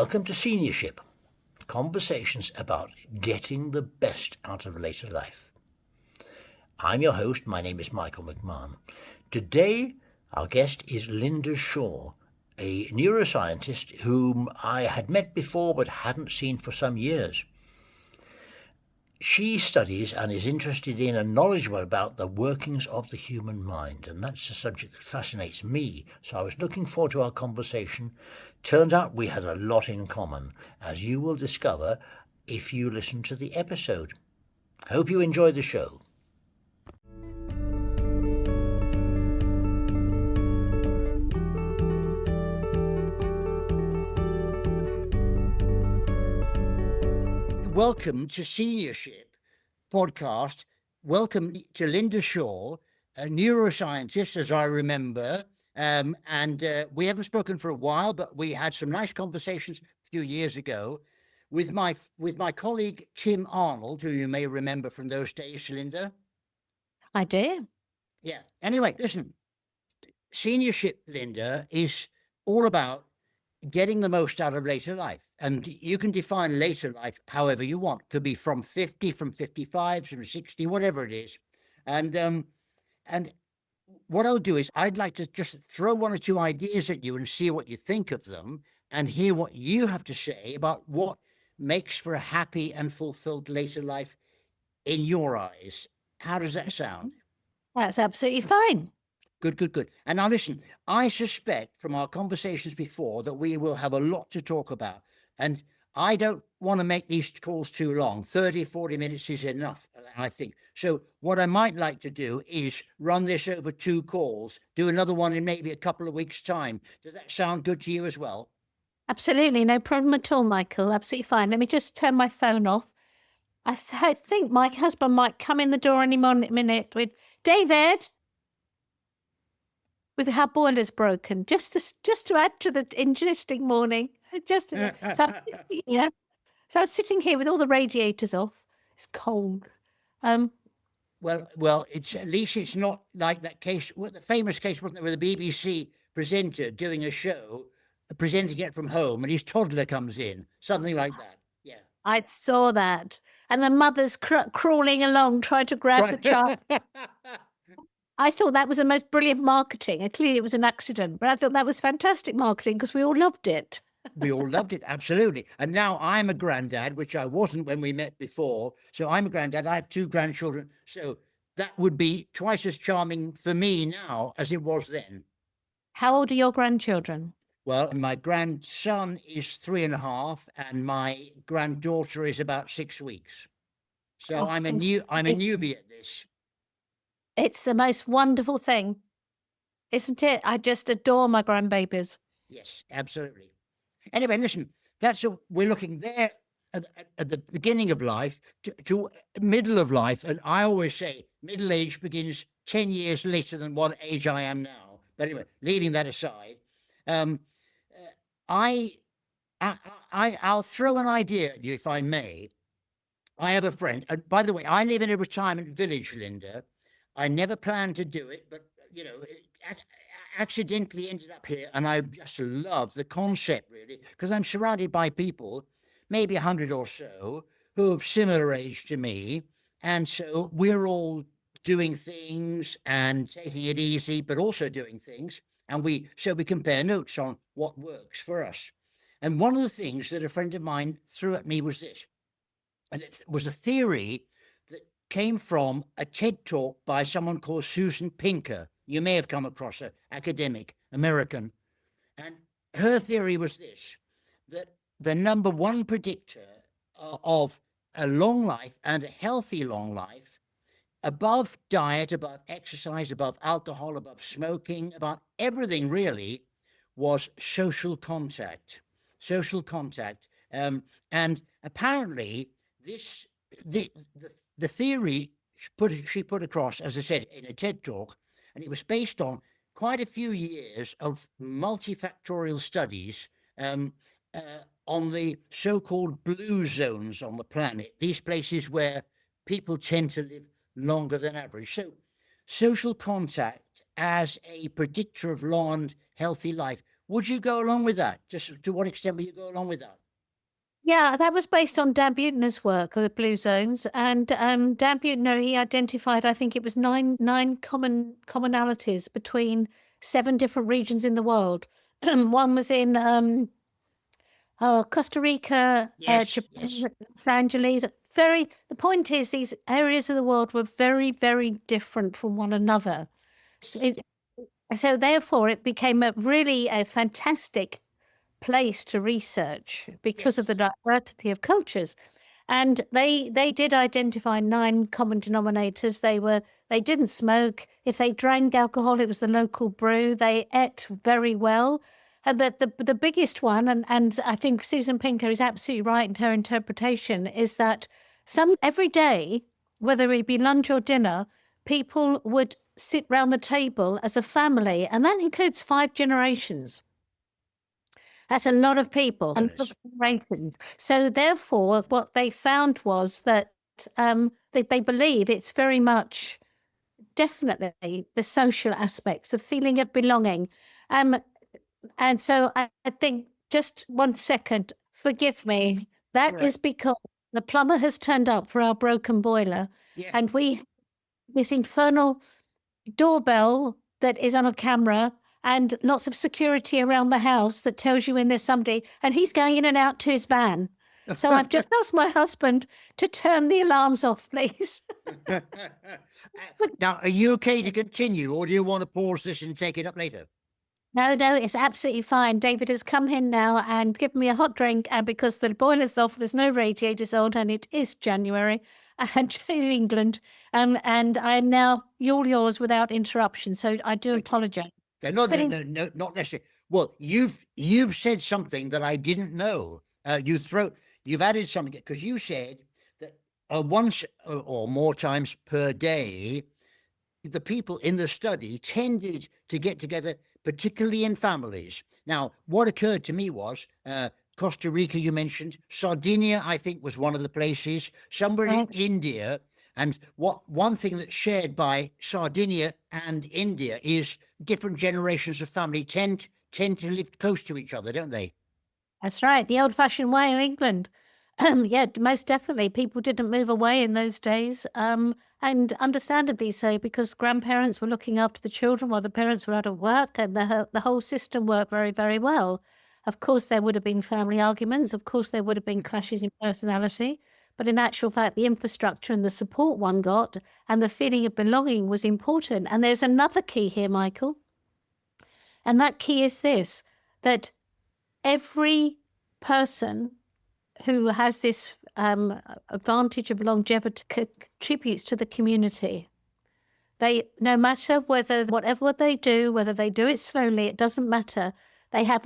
Welcome to Seniorship, conversations about getting the best out of later life. I'm your host, my name is Michael MacMahon. Today, our guest is Lynda Shaw, a neuroscientist whom I had met before but hadn't seen for some years. She studies and is interested in and knowledgeable about the workings of the human mind, and that's a subject that fascinates me. So I was looking forward to our conversation. Turned out we had a lot in common, as you will discover if you listen to the episode. Hope you enjoy the show. Welcome to Seniorship podcast. Welcome to Lynda Shaw, a neuroscientist, as I remember. We haven't spoken for a while, but we had some nice conversations a few years ago with my colleague Tim Arnold, who you may remember from those days, Lynda. I do. Yeah. Anyway, listen, Seniorship, Lynda, is all about getting the most out of later life. And you can define later life however you want. Could be from 50, from 55, from 60, whatever it is. And what I'll do is I'd like to just throw one or two ideas at you and see what you think of them and hear what you have to say about what makes for a happy and fulfilled later life in your eyes. How does that sound? That's absolutely fine. Good. And now listen, I suspect from our conversations before that we will have a lot to talk about. And I don't want to make these calls too long. 30, 40 minutes is enough, I think. So what I might like to do is run this over 2 calls, do another one in maybe a couple of weeks' time. Does that sound good to you as well? Absolutely. No problem at all, Michael. Absolutely fine. Let me just turn my phone off. I think my husband might come in the door any minute with David. With how boiler's broken, just to add to the interesting morning. So I'm sitting here with all the radiators off. It's cold. Well, it's at least it's not like that case. Well, the famous case, wasn't it, with a BBC presenter doing a show, presenting it from home, and his toddler comes in, something like that. Yeah, I saw that, and the mother's crawling along, trying to grab the child. I thought that was the most brilliant marketing. And clearly it was an accident, but I thought that was fantastic marketing because we all loved it. We all loved it, absolutely. And now I'm a granddad, which I wasn't when we met before. So I'm a granddad. I have 2 grandchildren. So that would be twice as charming for me now as it was then. How old are your grandchildren? Well, my grandson is 3.5 and my granddaughter is about 6 weeks. So I'm a newbie at this. It's the most wonderful thing, isn't it? I just adore my grandbabies. Yes, absolutely. Anyway, listen, we're looking there at the beginning of life to middle of life. And I always say middle age begins 10 years later than what age I am now. But anyway, leaving that aside, I'll throw an idea at you, if I may. I have a friend, and by the way, I live in a retirement village, Lynda. I never planned to do it, but, accidentally ended up here. And I just love the concept, really, because I'm surrounded by people, maybe 100 or so, who have similar age to me. And so we're all doing things and taking it easy, but also doing things. And we compare notes on what works for us. And one of the things that a friend of mine threw at me was this. And it was a theory that came from a TED talk by someone called Susan Pinker. You may have come across her, academic, American. And her theory was this, that the number one predictor of a long life and a healthy long life, above diet, above exercise, above alcohol, above smoking, about everything really, was social contact. Social contact. And apparently, the theory she put across, as I said, in a TED talk, and it was based on quite a few years of multifactorial studies on the so-called blue zones on the planet, these places where people tend to live longer than average. So social contact as a predictor of long and healthy life Would you go along with that? Just to what extent will you go along with that? Yeah, that was based on Dan Buettner's work of the Blue Zones, and Dan Buettner, he identified, I think it was nine commonalities between 7 different regions in the world. One was in Costa Rica, Yes, Japan, yes, Los Angeles. The point is, these areas of the world were very, very different from one another. So therefore, it became a fantastic place to research because of the yes, diversity of cultures. And they did identify 9 common denominators. They didn't smoke. If they drank alcohol, it was the local brew. They ate very well. And the biggest one, and I think Susan Pinker is absolutely right in her interpretation, is that every day, whether it be lunch or dinner, people would sit round the table as a family, and that includes 5 generations. That's a lot of people, a lot of goodness. generations. So therefore, what they found was that they believe it's very much definitely the social aspects, the feeling of belonging. And so I think, just 1 second, forgive me. That All right. is because the plumber has turned up for our broken boiler, Yeah. and this infernal doorbell that is on a camera and lots of security around the house that tells you when there's somebody, and he's going in and out to his van. So I've just asked my husband to turn the alarms off, please. Now, are you okay to continue, or do you want to pause this and take it up later? No, it's absolutely fine. David has come in now and given me a hot drink, and because the boiler's off, there's no radiators on, and it is January and in England, and I'm now all yours without interruption. So I do Thank you. apologise. No, But no, not necessarily. Well, you've said something that I didn't know. You've added something because you said that once or more times per day, the people in the study tended to get together, particularly in families. Now, what occurred to me was Costa Rica, you mentioned, Sardinia, I think, was one of the places, somewhere in India. And one thing that's shared by Sardinia and India is different generations of family tend to live close to each other, don't they? That's right, the old-fashioned way in England. Yeah, most definitely. People didn't move away in those days, and understandably so, because grandparents were looking after the children while the parents were out of work, and the whole system worked very, very well. Of course, there would have been family arguments. Of course, there would have been clashes in personality. But in actual fact, the infrastructure and the support one got and the feeling of belonging was important. And there's another key here, Michael. And that key is this, that every person who has this advantage of longevity contributes to the community. No matter whatever they do, whether they do it slowly, it doesn't matter. They have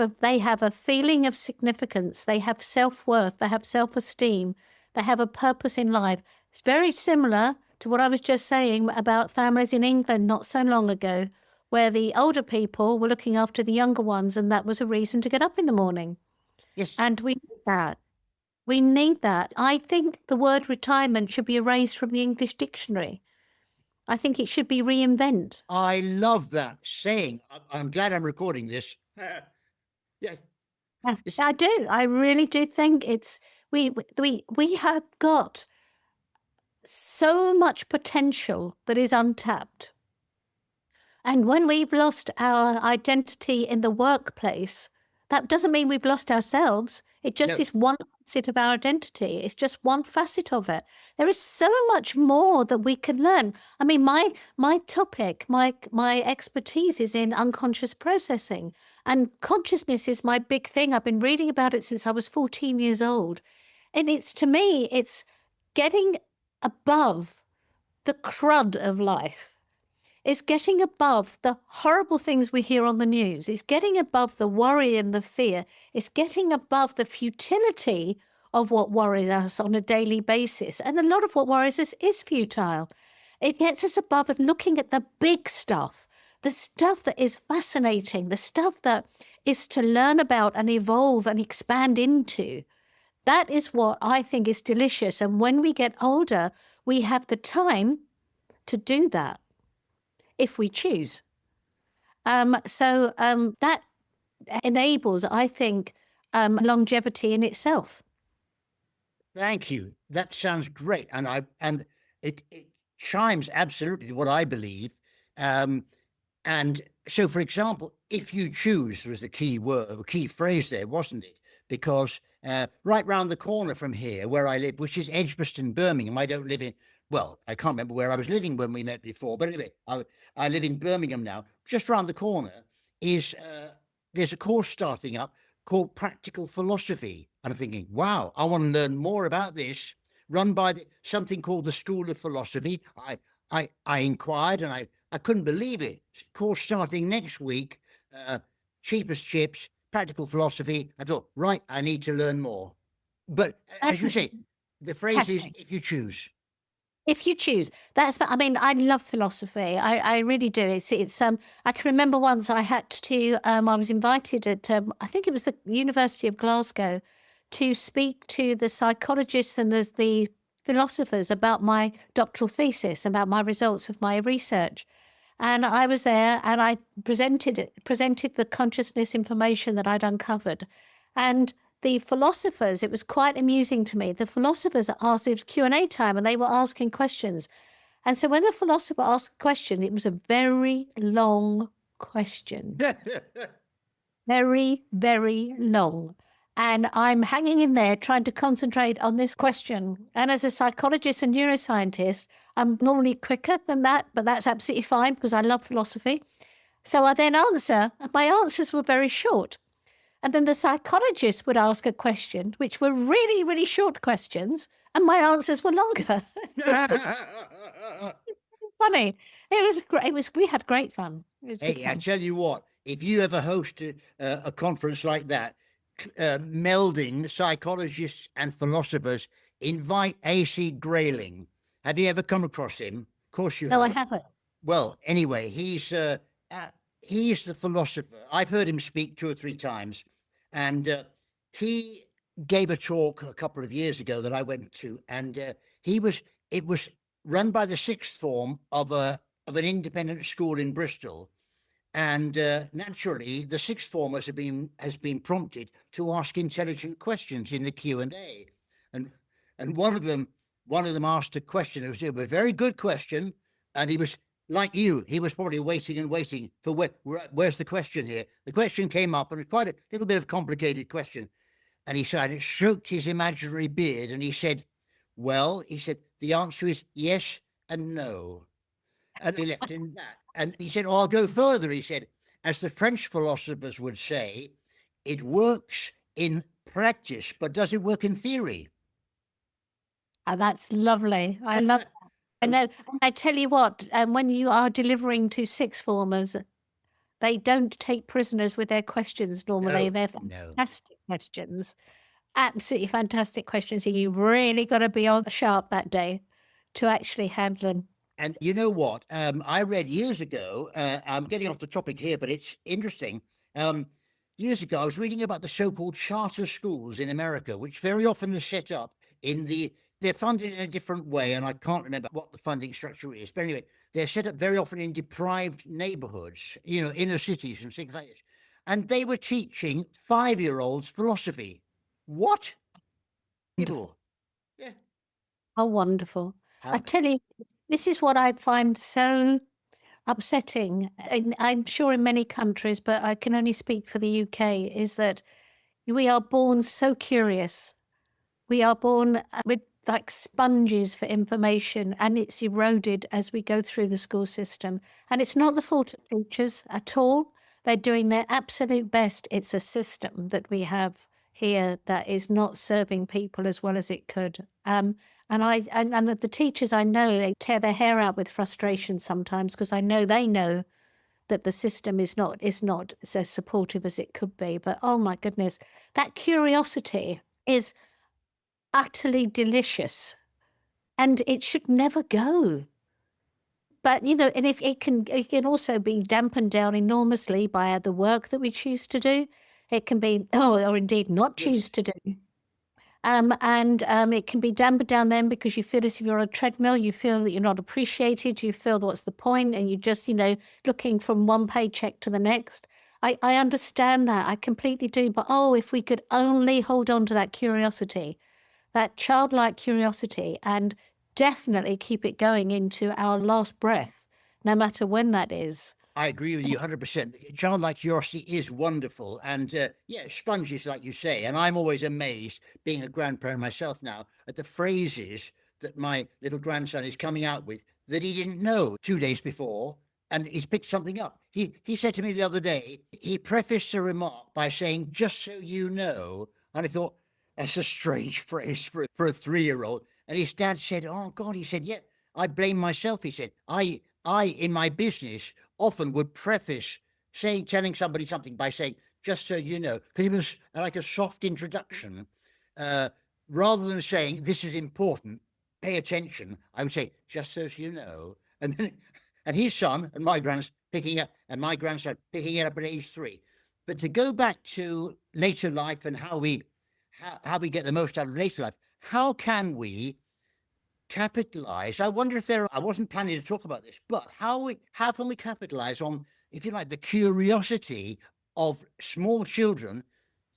a feeling of significance. They have self-worth. They have self-esteem. They have a purpose in life. It's very similar to what I was just saying about families in England not so long ago, where the older people were looking after the younger ones, and that was a reason to get up in the morning. Yes. And we need that. We need that. I think the word retirement should be erased from the English dictionary. I think it should be reinvent. I love that saying. I'm glad I'm recording this. Yeah. I do. I really do think we have got so much potential that is untapped. And when we've lost our identity in the workplace, that doesn't mean we've lost ourselves. It just is one facet of our identity. It's just one facet of it. There is so much more that we can learn. I mean, my topic, my expertise is in unconscious processing, and consciousness is my big thing. I've been reading about it since I was 14 years old. And to me, it's getting above the crud of life. It's getting above the horrible things we hear on the news. It's getting above the worry and the fear. It's getting above the futility of what worries us on a daily basis. And a lot of what worries us is futile. It gets us above and looking at the big stuff, the stuff that is fascinating, the stuff that is to learn about and evolve and expand into. That is what I think is delicious. And when we get older, we have the time to do that, if we choose. That enables, I think, longevity in itself. Thank you. That sounds great, and it chimes absolutely to what I believe. And so, for example, if you choose was the key word, a key phrase there, wasn't it? Because right round the corner from here, where I live, which is Edgbaston, Birmingham, I don't live in. Well, I can't remember where I was living when we met before, but anyway, I live in Birmingham now. Just round the corner is there's a course starting up called Practical Philosophy. And I'm thinking, wow, I want to learn more about this, run by something called the School of Philosophy. I inquired and I couldn't believe it. Course starting next week, cheap as chips, Practical Philosophy. I thought, right, I need to learn more. But as you say, the phrase is if you choose. If you choose, I mean, I love philosophy. I really do. It's I can remember once I had to, I was invited at, I think it was the University of Glasgow, to speak to the psychologists and the philosophers about my doctoral thesis, about my results of my research. And I was there and I presented the consciousness information that I'd uncovered. And the philosophers, it was quite amusing to me. The philosophers asked, it was Q&A time, and they were asking questions. And so when the philosopher asked a question, it was a very long question. Very, very long. And I'm hanging in there trying to concentrate on this question. And as a psychologist and neuroscientist, I'm normally quicker than that, but that's absolutely fine because I love philosophy. So I then answer, and my answers were very short. And then the psychologist would ask a question, which were really, really short questions, and my answers were longer. Funny. It was great. We had great fun. It was good Hey, I fun. tell you what, if you ever host a conference like that, melding psychologists and philosophers, invite AC Grayling. Have you ever come across him? Of course you No, I have. haven't. Well, anyway, he's the philosopher. I've heard him speak 2 or 3 times, and he gave a talk a couple of years ago that I went to, and it was run by the 6th form of an independent school in Bristol, and naturally, the 6th formers has been prompted to ask intelligent questions in the Q&A, and one of them asked a question. It was a very good question, and he was like you. He was probably waiting and waiting for where's the question here. The question came up, and it was quite a little bit of a complicated question. And he said it stroked his imaginary beard, and he said, "Well," he said, "the answer is yes and no." And he left in that. And he said, "Oh, I'll go further." He said, "As the French philosophers would say, it works in practice, but does it work in theory?" Oh, that's lovely. I love that. I know. I tell you what, when you are delivering to 6th formers, they don't take prisoners with their questions normally. They're No. fantastic questions. Absolutely fantastic questions. And you've really got to be on sharp that day to actually handle them. And you know what? I read years ago, I'm getting off the topic here, but it's interesting. Years ago, I was reading about the so-called charter schools in America, which very often are set up they're funded in a different way, and I can't remember what the funding structure is. But anyway, they're set up very often in deprived neighborhoods, inner cities and things like this. And they were teaching 5-year-olds philosophy. What? Beautiful. Yeah. How wonderful. I How tell you, this is what I find so upsetting. And I'm sure in many countries, but I can only speak for the UK, is that we are born so curious. We are born with like sponges for information, and it's eroded as we go through the school system. And it's not the fault of teachers at all. They're doing their absolute best. It's a system that we have here that is not serving people as well as it could. And the teachers I know, they tear their hair out with frustration sometimes because I know they know that the system is not as supportive as it could be. But oh my goodness, that curiosity is utterly delicious, and it should never go. But and if it can also be dampened down enormously by the work that we choose to do. It can be, or indeed not choose to do. It can be dampened down then because you feel as if you're on a treadmill, you feel that you're not appreciated, you feel what's the point, and you're just, looking from one paycheck to the next. I understand that. I completely do. But oh, if we could only hold on to that curiosity, that childlike curiosity, and definitely keep it going into our last breath, no matter when that is. I agree with you 100%. Childlike curiosity is wonderful. And yeah, sponges, like you say. And I'm always amazed, being a grandparent myself now, at the phrases that my little grandson is coming out with that he didn't know 2 days before. And he's picked something up. He said to me the other day, he prefaced a remark by saying, just so you know. And I thought, that's a strange phrase for a 3-year-old. And his dad said, oh, God, he said, yeah, I blame myself. He said, I in my business, often would preface telling somebody something by saying, just so you know, because it was like a soft introduction. Rather than saying, this is important, pay attention, I would say, just so you know. And then, and his son and my grandson picking up, and my grandson picking it up at age 3. But to go back to later life and how we get the most out of later life, how can we capitalize? I wonder if I wasn't planning to talk about this, but how can we capitalize on, if you like, the curiosity of small children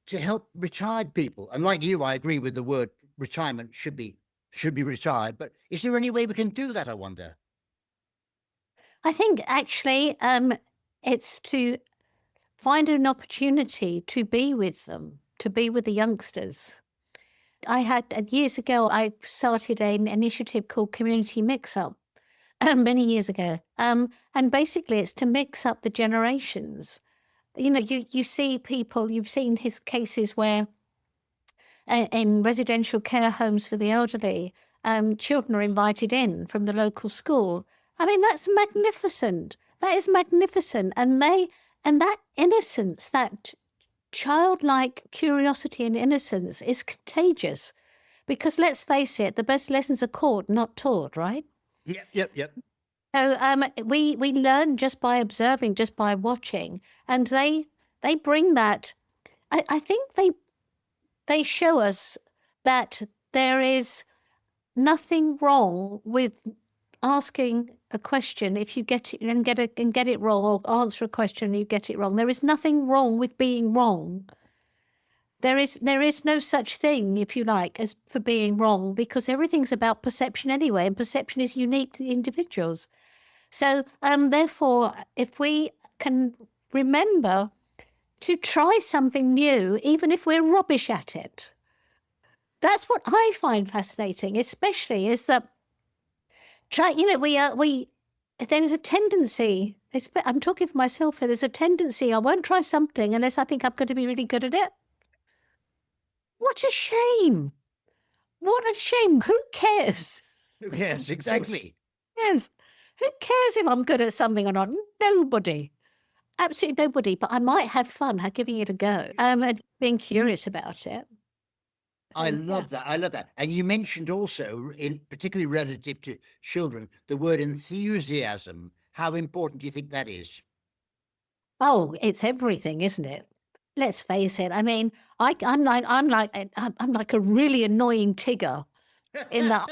to help retired people? And like you, I agree with the word retirement should be retired. But is there any way we can do that, I wonder? I think actually it's to find an opportunity to be with them, to be with the youngsters. I had years ago, I started an initiative called Community Mix Up many years ago. And basically, it's to mix up the generations. You know, you see people, you've seen his cases where in residential care homes for the elderly, children are invited in from the local school. I mean, that's magnificent. That is magnificent. And that innocence, that childlike curiosity and innocence is contagious. Because let's face it, the best lessons are caught, not taught, right? Yep. So we learn just by observing, just by watching, and they bring that. I think they show us that there is nothing wrong with asking a question if you get it and get it wrong, or answer a question and you get it wrong. There is nothing wrong with being wrong. There is no such thing, if you like, as for being wrong, because everything's about perception anyway, and perception is unique to individuals. So therefore, if we can remember to try something new, even if we're rubbish at it, that's what I find fascinating, especially is that there's a tendency, I'm talking for myself here, there's a tendency, I won't try something unless I think I'm going to be really good at it. What a shame. What a shame. Who cares? Who cares? Exactly. Yes. Who cares if I'm good at something or not? Nobody. Absolutely nobody. But I might have fun giving it a go. And being curious about it. I love that. I love that. And you mentioned also, in particularly relative to children, the word enthusiasm. How important do you think that is? Oh, it's everything, isn't it? Let's face it. I mean, I'm like a really annoying Tigger in that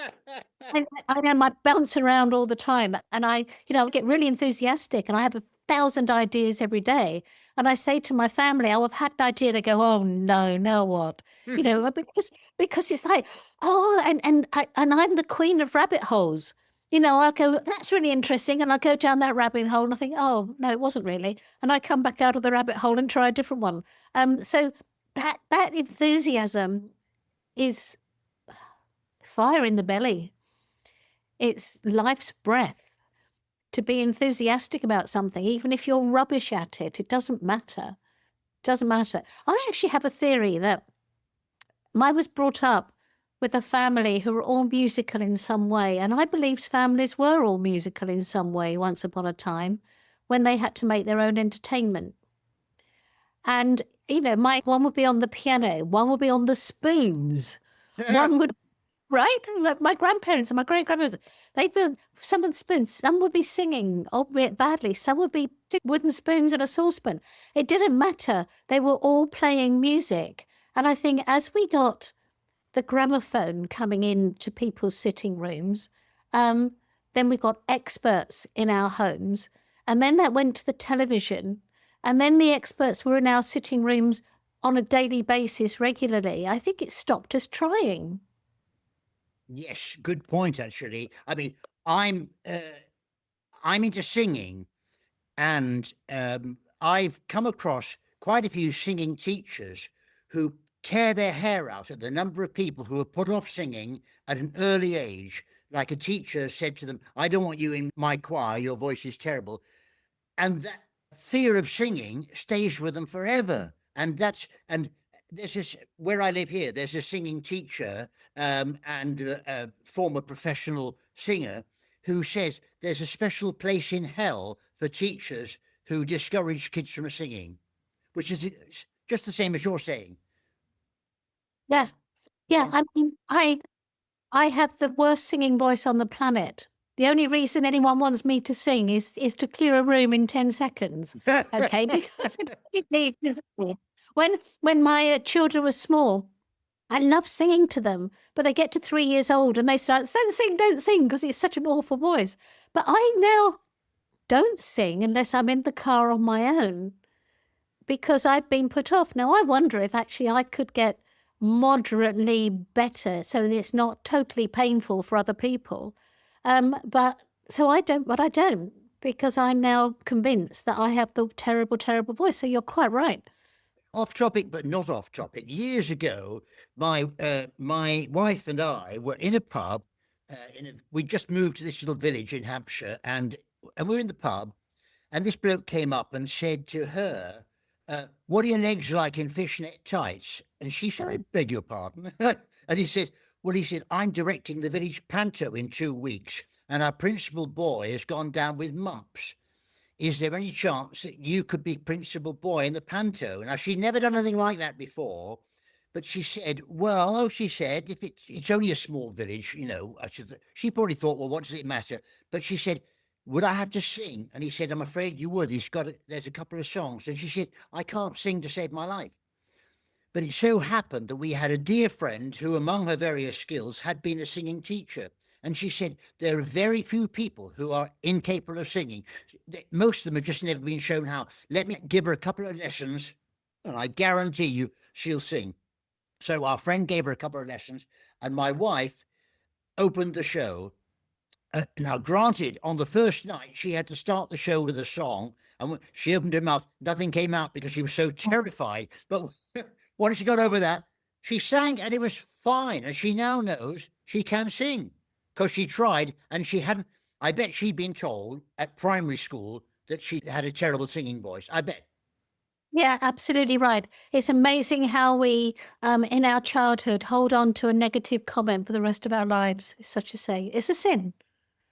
I bounce around all the time, and I get really enthusiastic, and I have 1,000 ideas every day. And I say to my family, "Oh, I've had an idea." They go, "Oh no, now what?" Because it's like, oh, and I'm the queen of rabbit holes. I'll go, "That's really interesting," and I'll go down that rabbit hole, and I think, "Oh no, it wasn't really," and I come back out of the rabbit hole and try a different one. So that enthusiasm is fire in the belly. It's life's breath. To be enthusiastic about something, even if you're rubbish at it, it doesn't matter. It doesn't matter. I actually have a theory that I was brought up with a family who were all musical in some way, and I believe families were all musical in some way once upon a time when they had to make their own entertainment. And, my one would be on the piano, one would be on the spoons, one would right? Like my grandparents and my great-grandparents, they'd be some of the spoons, some would be singing, albeit badly, some would be wooden spoons and a saucepan. It didn't matter. They were all playing music. And I think as we got the gramophone coming into people's sitting rooms, then we got experts in our homes. And then that went to the television. And then the experts were in our sitting rooms on a daily basis regularly. I think it stopped us trying. Yes, good point, actually. I mean, I'm into singing, and I've come across quite a few singing teachers who tear their hair out at the number of people who are put off singing at an early age. Like a teacher said to them, "I don't want you in my choir, your voice is terrible." And that fear of singing stays with them forever. And there's this, where I live here, there's a singing teacher and a former professional singer who says there's a special place in hell for teachers who discourage kids from singing, which is just the same as you're saying. Yeah. Yeah. I mean, I have the worst singing voice on the planet. The only reason anyone wants me to sing is to clear a room in 10 seconds. Okay, because when my children were small, I loved singing to them, but they get to 3 years old and they start, don't sing, because it's such an awful voice. But I now don't sing unless I'm in the car on my own, because I've been put off. Now, I wonder if actually I could get moderately better so that it's not totally painful for other people. But I don't, because I'm now convinced that I have the terrible, terrible voice. So you're quite right. Off topic, but not off topic. Years ago, my wife and I were in a pub. We just moved to this little village in Hampshire, and we were in the pub, and this bloke came up and said to her, "What are your legs like in fishnet tights?" And she said, "I beg your pardon." And he says, "Well," he said, "I'm directing the village panto in 2 weeks, and our principal boy has gone down with mumps. Is there any chance that you could be principal boy in the panto?" Now, she'd never done anything like that before, but she said, "Well," she said, "if it's only a small village, you know," she probably thought, "Well, what does it matter?" But she said, "Would I have to sing?" And he said, "I'm afraid you would. There's a couple of songs." And she said, "I can't sing to save my life." But it so happened that we had a dear friend who, among her various skills, had been a singing teacher. And she said, there are very few people who are incapable of singing. Most of them have just never been shown how. Let me give her a couple of lessons, and I guarantee you she'll sing. So our friend gave her a couple of lessons, and my wife opened the show. Now, granted, on the first night, she had to start the show with a song, and when she opened her mouth, nothing came out because she was so terrified. But once she got over that, she sang, and it was fine. And she now knows she can sing because she tried, and she hadn't. I bet she'd been told at primary school that she had a terrible singing voice. I bet. Yeah, absolutely right. It's amazing how we, in our childhood, hold on to a negative comment for the rest of our lives. It's such a sin. It's a sin.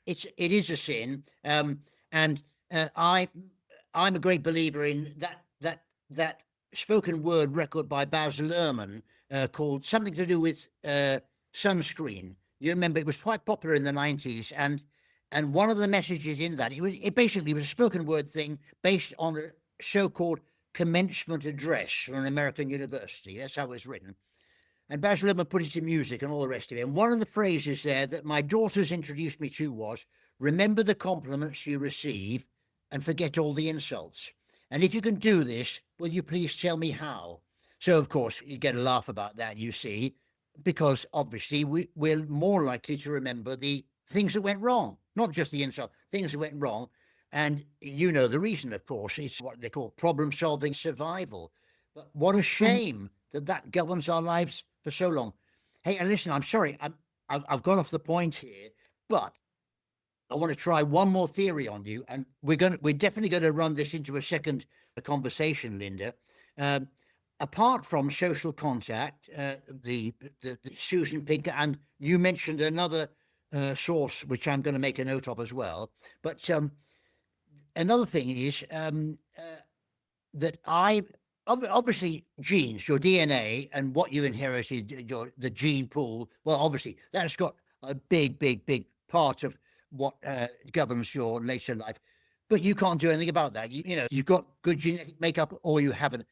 It is a sin, and I'm a great believer in that spoken word record by Baz Luhrmann called something to do with sunscreen. You remember it was quite popular in the 90s, and one of the messages in that it basically was a spoken word thing based on a show called Commencement Address from an American university. That's how it was written. And Baz Luhrmann put it to music and all the rest of it. And one of the phrases there that my daughters introduced me to was, "Remember the compliments you receive and forget all the insults. And if you can do this, will you please tell me how?" So, of course, you get a laugh about that, you see, because obviously we're more likely to remember the things that went wrong, not just the insult, things that went wrong. And you know the reason, of course, it's what they call problem-solving survival. But what a shame that governs our lives for so long. Hey, and listen, I'm sorry, I've gone off the point here, but I want to try one more theory on you, and we're definitely going to run this into a second conversation, Lynda. Apart from social contact, the Susan Pinker, and you mentioned another source which I'm going to make a note of as well. But another thing is that obviously genes, your DNA, and what you inherited, the gene pool. Well, obviously that's got a big part of what governs your later life. But you can't do anything about that. You know, you've got good genetic makeup or you haven't.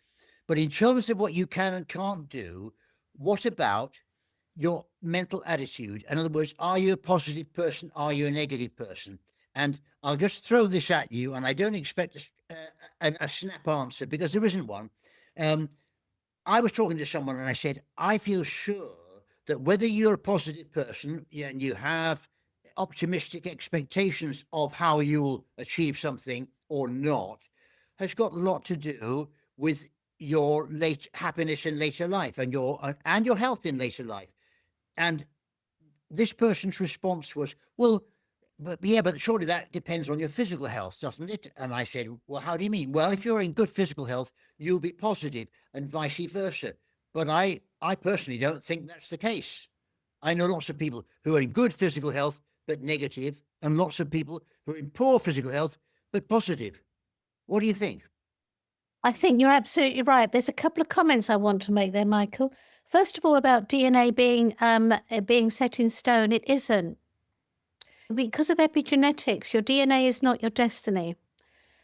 But in terms of what you can and can't do, what about your mental attitude? In other words, are you a positive person? Are you a negative person? And I'll just throw this at you, and I don't expect a snap answer because there isn't one. I was talking to someone and I said, I feel sure that whether you're a positive person and you have optimistic expectations of how you'll achieve something or not, has got a lot to do with your late happiness in later life and your health in later life. And this person's response was, well, but surely that depends on your physical health, doesn't it? And I said, well, how do you mean? Well, if you're in good physical health, you'll be positive, and vice versa. But I personally don't think that's the case. I know lots of people who are in good physical health but negative, and lots of people who are in poor physical health but positive. What do you think? I think you're absolutely right. There's a couple of comments I want to make there, Michael. First of all, about DNA being set in stone, it isn't. Because of epigenetics, your DNA is not your destiny.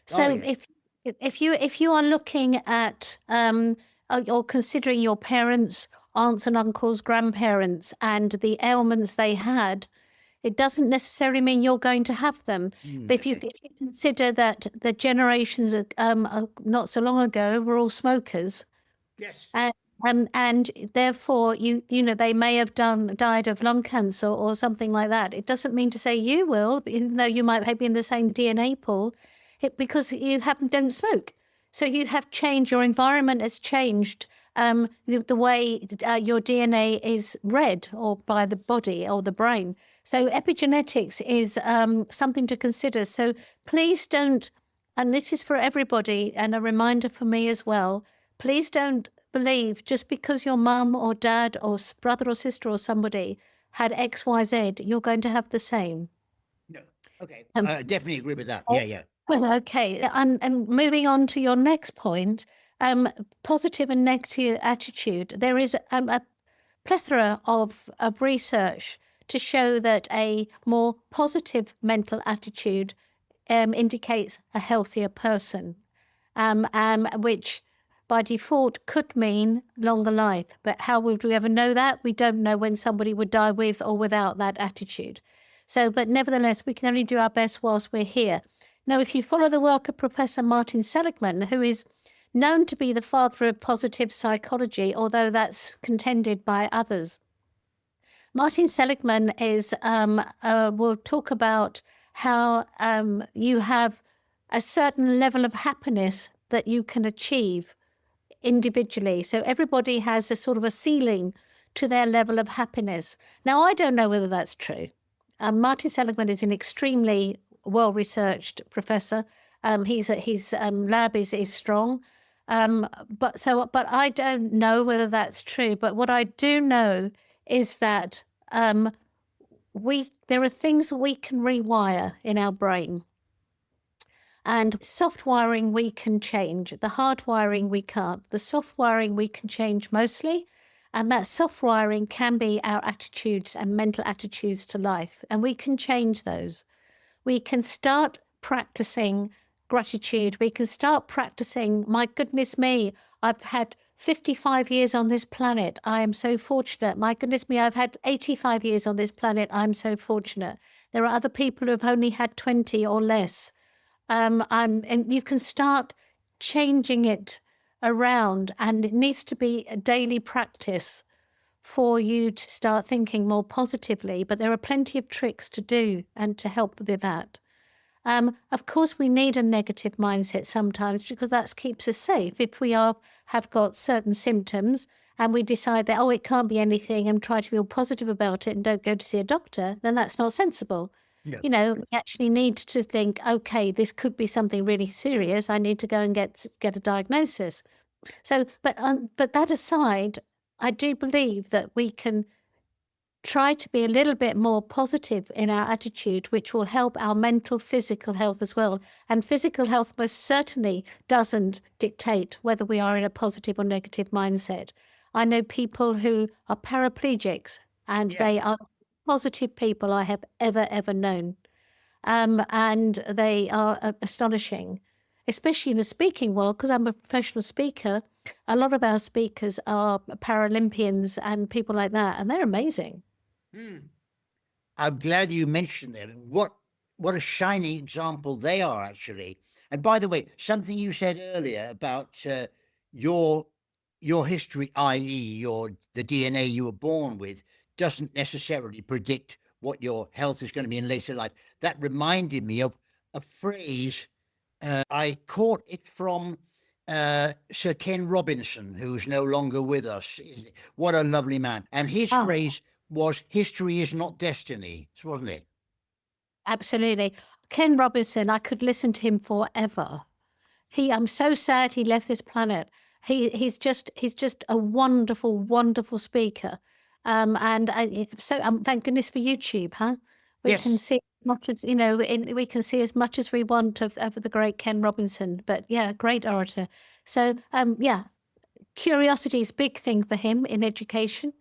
So yes. if you are looking at or considering your parents, aunts and uncles, grandparents, and the ailments they had, it doesn't necessarily mean you're going to have them. But if you consider that the generations not so long ago were all smokers, Yes. and therefore you know they may have died of lung cancer or something like that. It doesn't mean to say you will, even though you might be in the same DNA pool, because you don't smoke. So you have changed. Your environment has changed. The way your DNA is read or by the body or the brain. So epigenetics is something to consider. So please don't, and this is for everybody and a reminder for me as well, please don't believe just because your mum or dad or brother or sister or somebody had XYZ, you're going to have the same. No. Okay. I definitely agree with that. Yeah. Well, okay. And moving on to your next point, positive and negative attitude. There is a plethora of research to show that a more positive mental attitude indicates a healthier person, which by default could mean longer life. But how would we ever know that? We don't know when somebody would die with or without that attitude. So, but nevertheless, we can only do our best whilst we're here. Now, if you follow the work of Professor Martin Seligman, who is known to be the father of positive psychology, although that's contended by others, Martin Seligman will talk about how you have a certain level of happiness that you can achieve individually. So everybody has a sort of a ceiling to their level of happiness. Now, I don't know whether that's true. Martin Seligman is an extremely well-researched professor. His lab is strong. But I don't know whether that's true. But what I do know is that there are things we can rewire in our brain. And soft wiring we can change. The hard wiring we can't. The soft wiring we can change mostly. And that soft wiring can be our attitudes and mental attitudes to life. And we can change those. We can start practicing gratitude. We can start practicing, my goodness me, I've had 55 years on this planet. I am so fortunate. My goodness me, I've had 85 years on this planet. I'm so fortunate. There are other people who have only had 20 or less. And you can start changing it around, and it needs to be a daily practice for you to start thinking more positively. But there are plenty of tricks to do and to help with that. Of course, we need a negative mindset sometimes because that keeps us safe. If we have got certain symptoms and we decide that, oh, it can't be anything, and try to be all positive about it and don't go to see a doctor, then that's not sensible. No. You know, we actually need to think, okay, this could be something really serious. I need to go and get a diagnosis. So, but that aside, I do believe that we can try to be a little bit more positive in our attitude, which will help our mental, physical health as well. And physical health most certainly doesn't dictate whether we are in a positive or negative mindset. I know people who are paraplegics, and they are positive people I have ever known. And they are astonishing, especially in the speaking world, because I'm a professional speaker. A lot of our speakers are Paralympians and people like that, and they're amazing. I'm glad you mentioned that. What what a shining example they are, actually. And by the way, something you said earlier about your history, i.e., the DNA you were born with, doesn't necessarily predict what your health is going to be in later life. That reminded me of a phrase. I caught it from Sir Ken Robinson, who's no longer with us. What a lovely man. And his Oh, phrase was, history is not destiny, wasn't it? absolutely. Ken Robinson, I could listen to him forever. I'm so sad he left this planet. He's just a wonderful, wonderful speaker. And thank goodness for YouTube, huh? We can Yes. see as much as, we can see as much as we want of the great Ken Robinson. But yeah, great orator. So yeah, curiosity is a big thing for him in education.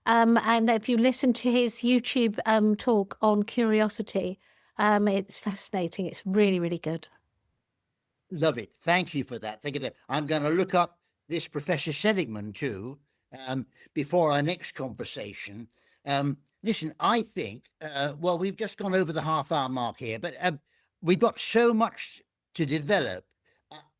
And if you listen to his YouTube talk on curiosity, it's fascinating. It's really, really good. Love it. Thank you for that. Thank you. I'm going to look up this Professor Seligman too before our next conversation. Listen, I think, well, we've just gone over the half-hour mark here, but we've got so much to develop.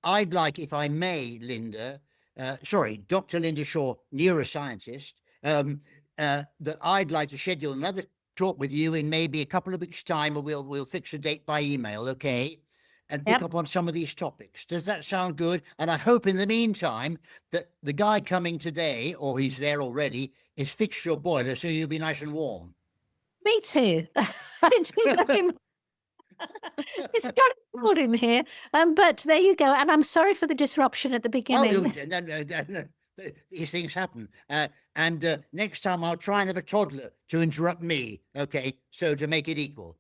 I'd like, if I may, Dr. Lynda Shaw, neuroscientist, that I'd like to schedule another talk with you in maybe a couple of weeks' time, or we'll fix a date by email, okay? And pick up on some of these topics. Does that sound good? And I hope in the meantime that the guy coming today, or he's there already, is fixed your boiler so you'll be nice and warm. Me too. It's got cold in here, but there you go. And I'm sorry for the disruption at the beginning. No, these things happen. And next time I'll try and have a toddler to interrupt me. Okay, so to make it equal.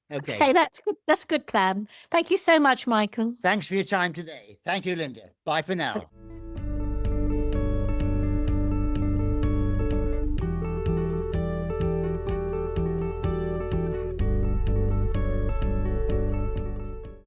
Okay, that's good. That's a good plan. Thank you so much, Michael. Thanks for your time today. Thank you, Lynda. Bye for now.